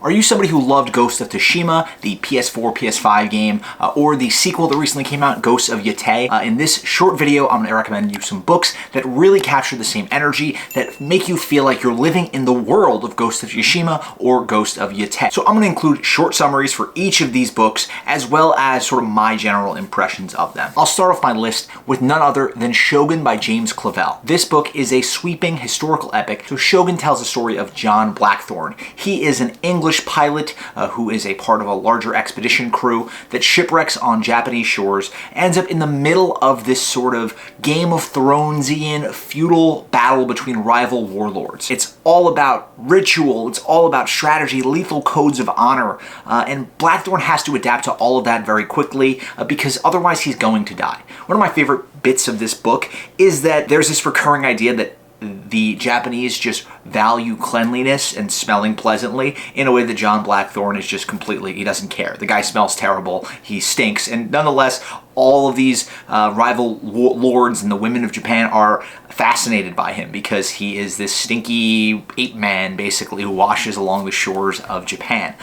Are you somebody who loved Ghost of Tsushima, the PS4, PS5 game, or the sequel that recently came out, Ghost of Yotei? In this short video, I'm going to recommend you some books that really capture the same energy, that make you feel like you're living in the world of Ghost of Tsushima or Ghost of Yotei. So I'm going to include short summaries for each of these books, as well as sort of my general impressions of them. I'll start off my list with none other than Shogun by James Clavell. This book is a sweeping historical epic. So Shogun tells the story of John Blackthorne. He is an English pilot who is a part of a larger expedition crew that shipwrecks on Japanese shores, ends up in the middle of this sort of Game of Thronesian feudal battle between rival warlords. It's all about ritual, it's all about strategy, lethal codes of honor, and Blackthorne has to adapt to all of that very quickly because otherwise he's going to die. One of my favorite bits of this book is that there's this recurring idea that the Japanese just value cleanliness and smelling pleasantly in a way that John Blackthorne is just completely, he doesn't care. The guy smells terrible, he stinks, and nonetheless, all of these rival lords and the women of Japan are fascinated by him because he is this stinky ape man, basically, who washes along the shores of Japan.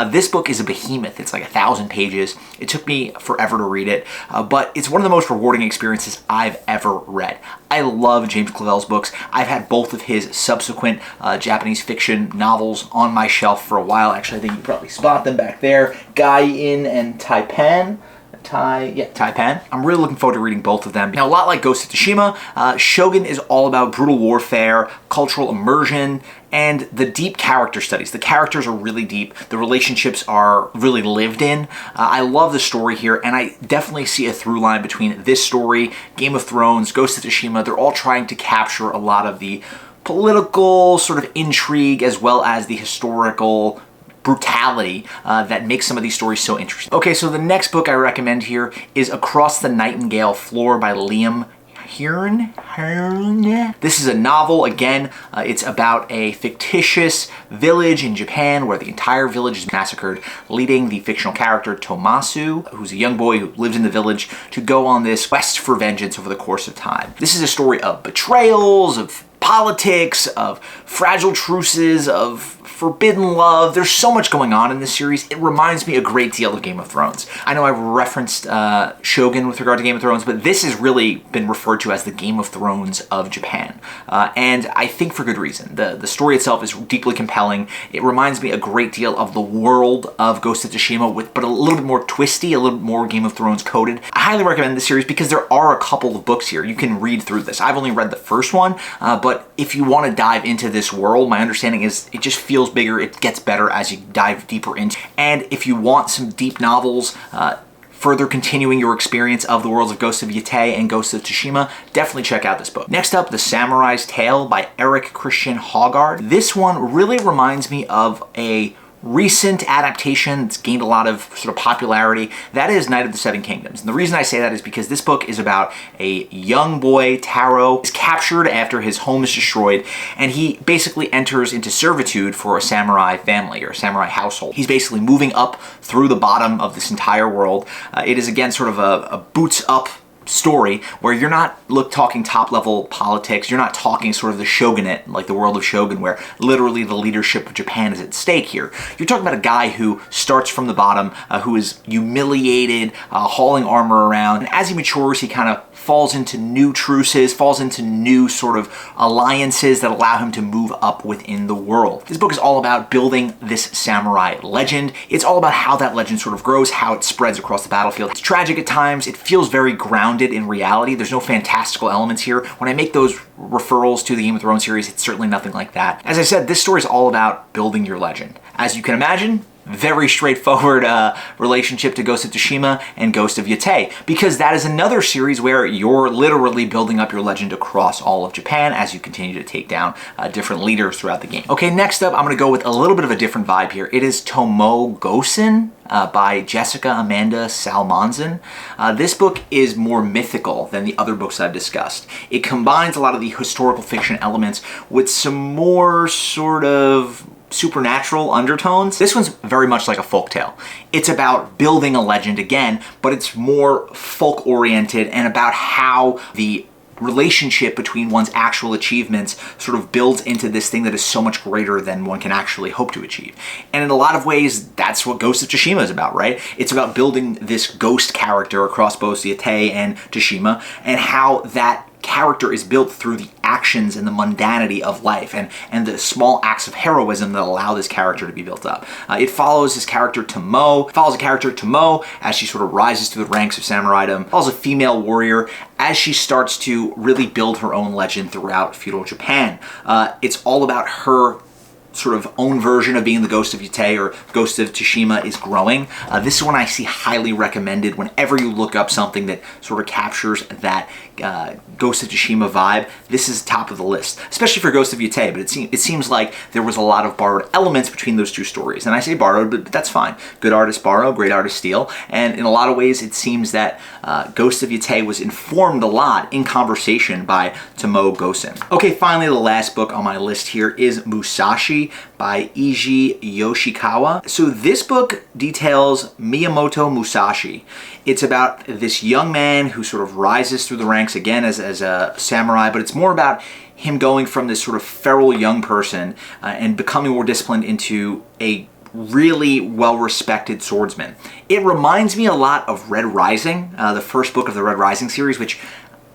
This book is a behemoth. It's like 1,000 pages. It took me forever to read it, but it's one of the most rewarding experiences I've ever read. I love James Clavell's books. I've had both of his subsequent Japanese fiction novels on my shelf for a while. Actually, I think you can probably spot them back there. Gai-in and Taipan. Taipan. I'm really looking forward to reading both of them. Now, a lot like Ghost of Tsushima, Shogun is all about brutal warfare, cultural immersion, and the deep character studies. The characters are really deep. The relationships are really lived in. I love the story here, and I definitely see a through line between this story, Game of Thrones, Ghost of Tsushima. They're all trying to capture a lot of the political sort of intrigue as well as the historical brutality that makes some of these stories so interesting. Okay, so the next book I recommend here is Across the Nightingale Floor by Liam Hearn. This is a novel. Again, it's about a fictitious village in Japan where the entire village is massacred, leading the fictional character Tomasu, who's a young boy who lives in the village, to go on this quest for vengeance over the course of time. This is a story of betrayals, of politics, of fragile truces, of forbidden love. There's so much going on in this series. It reminds me a great deal of Game of Thrones. I know I've referenced Shogun with regard to Game of Thrones, but this has really been referred to as the Game of Thrones of Japan. And I think for good reason. The story itself is deeply compelling. It reminds me a great deal of the world of Ghost of Tsushima, but a little bit more twisty, a little bit more Game of Thrones coded. I highly recommend this series because there are a couple of books here. You can read through this. I've only read the first one, but if you want to dive into this world, my understanding is it just feels bigger, it gets better as you dive deeper into it. And if you want some deep novels, further continuing your experience of the worlds of Ghost of Yotei and Ghost of Tsushima, definitely check out this book. Next up, The Samurai's Tale by Eric Christian Hoggard. This one really reminds me of a recent adaptation that's gained a lot of sort of popularity. That is Knight of the Seven Kingdoms. And the reason I say that is because this book is about a young boy, Taro, is captured after his home is destroyed, and he basically enters into servitude for a samurai family or a samurai household. He's basically moving up through the bottom of this entire world. It is, again, sort of a boots up story where you're not talking top-level politics, you're not talking sort of the shogunate, like the world of Shogun, where literally the leadership of Japan is at stake here. You're talking about a guy who starts from the bottom, who is humiliated, hauling armor around, and as he matures, he kind of falls into new truces, falls into new sort of alliances that allow him to move up within the world. This book is all about building this samurai legend. It's all about how that legend sort of grows, how it spreads across the battlefield. It's tragic at times. It feels very grounded in reality. There's no fantastical elements here. When I make those referrals to the Game of Thrones series, it's certainly nothing like that. As I said, this story is all about building your legend. As you can imagine, very straightforward relationship to Ghost of Tsushima and Ghost of Yotei, because that is another series where you're literally building up your legend across all of Japan as you continue to take down different leaders throughout the game. Okay, next up, I'm going to go with a little bit of a different vibe here. It is Tomo Gosen by Jessica Amanda Salmonson. This book is more mythical than the other books I've discussed. It combines a lot of the historical fiction elements with some more sort of supernatural undertones. This one's very much like a folktale. It's about building a legend again, but it's more folk-oriented and about how the relationship between one's actual achievements sort of builds into this thing that is so much greater than one can actually hope to achieve. And in a lot of ways, that's what Ghost of Tsushima is about, right? It's about building this ghost character across both Yotei and Tsushima, and how that character is built through the actions and the mundanity of life and the small acts of heroism that allow this character to be built up. It follows a character Tomo as she sort of rises through the ranks of samuraidom, follows a female warrior as she starts to really build her own legend throughout feudal Japan. It's all about her sort of own version of being the Ghost of Yotei or Ghost of Tsushima is growing. This is one I see highly recommended whenever you look up something that sort of captures that Ghost of Tsushima vibe. This is top of the list, especially for Ghost of Yotei, but it seems like there was a lot of borrowed elements between those two stories. And I say borrowed, but that's fine. Good artists borrow, great artists steal. And in a lot of ways, it seems that Ghost of Yotei was informed a lot in conversation by Tomo Gosen. Okay, finally, the last book on my list here is Musashi by Eiji Yoshikawa. So this book details Miyamoto Musashi. It's about this young man who sort of rises through the ranks again as a samurai, but it's more about him going from this sort of feral young person and becoming more disciplined into a really well-respected swordsman. It reminds me a lot of Red Rising, the first book of the Red Rising series, which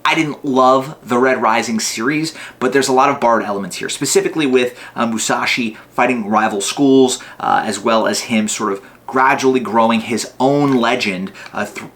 I didn't love the Red Rising series, but there's a lot of borrowed elements here, specifically with Musashi fighting rival schools, as well as him sort of gradually growing his own legend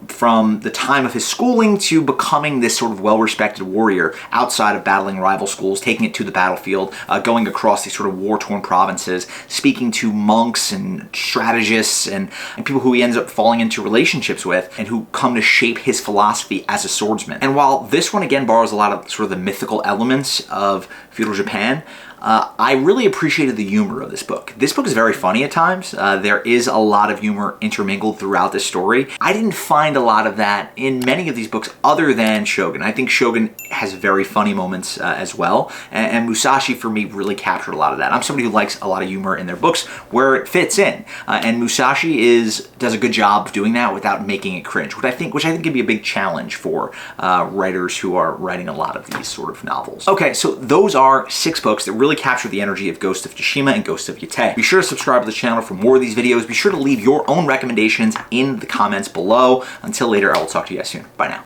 from the time of his schooling to becoming this sort of well-respected warrior outside of battling rival schools, taking it to the battlefield, going across these sort of war-torn provinces, speaking to monks and strategists and people who he ends up falling into relationships with and who come to shape his philosophy as a swordsman. And while this one again borrows a lot of sort of the mythical elements of feudal Japan, I really appreciated the humor of this book. This book is very funny at times. There is a lot of humor intermingled throughout this story. I didn't find a lot of that in many of these books other than Shogun. I think Shogun has very funny moments as well, and Musashi for me really captured a lot of that. I'm somebody who likes a lot of humor in their books where it fits in, and Musashi does a good job of doing that without making it cringe, which I think could be a big challenge for writers who are writing a lot of these sort of novels. Okay, so those are 6 books that really capture the energy of Ghost of Tsushima and Ghost of Yotei. Be sure to subscribe to the channel for more of these videos. Be sure to leave your own recommendations in the comments below. Until later, I will talk to you guys soon. Bye now.